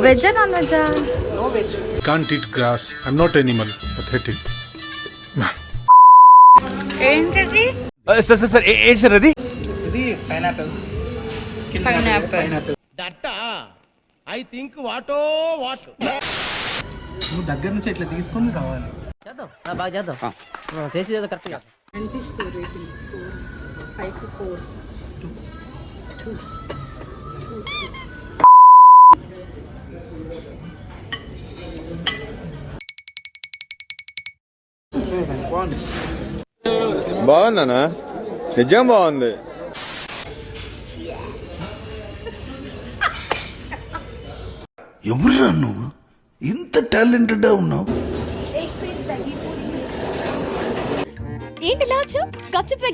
వెజ్జా non వెజ్జా? Can't eat grass. I'm not animal. Pathetic. ఏంటది? Sir ఏంటి సార్ అది? ఇది పైనాపిల్. పైనాపిల్. ఐ థింక్ వాటో వాట్. నువ్వు దగ్గర నుంచి ఇట్లా తీసుకొని రావాలి. బాగా చేద్దాం చేసి కరెక్ట్గా. ఎంత ఇస్తారు రేటింగ్? 5 కి 4. 2. బాగుంది. బాగుందనా? నిజం బాగుంది. ఎవరురా నువ్వు ఇంత టాలెంటెడ్ ఉన్నావు? ఏంటి లాచు? గప్చుపే